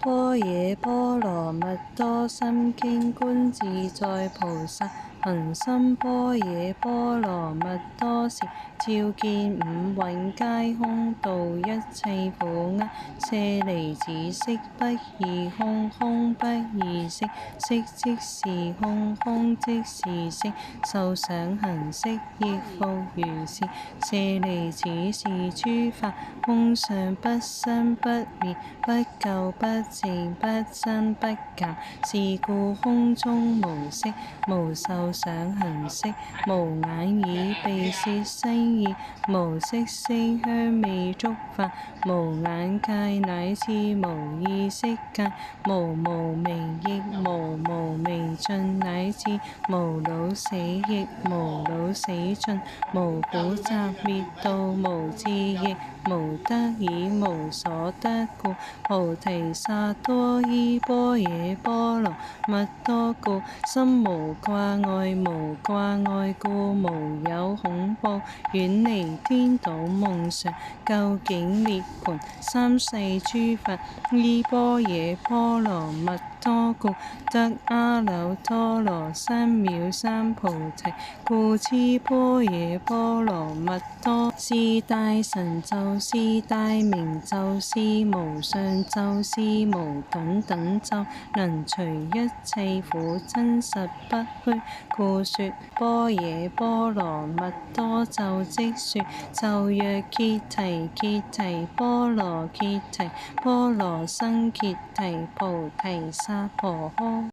般若波羅蜜多心經觀自在菩薩行深般若波羅蜜多時，照見五蘊皆空，度一切苦厄。舍利子，色不異空，空不異色，色即是空，空即是色，受想行識亦復如是。舍利子，是諸法空相，不生不滅，不垢不淨，不增不減。是故空中無色，無受想行識，無眼耳鼻舌身意，無色聲香味觸法，無眼界乃至無意識界，無無明亦無無明盡，乃至無老死亦無老死盡，無苦集滅道，無智亦無得已，無所得故，菩提薩埵依般若波羅蜜多故，心無掛礙，無掛礙故，無有恐怖，遠離顛倒夢想，究竟涅槃。三世諸佛依般若波羅蜜多故，得阿耨多羅三藐三菩提。故知般若波羅蜜多是大神咒，是大明咒，是無上咒，是無等等咒，能除一切苦，真實不虛。故說般若波羅蜜多咒，即說咒曰：揭提揭提波羅揭提波羅僧揭提菩提薩婆訶。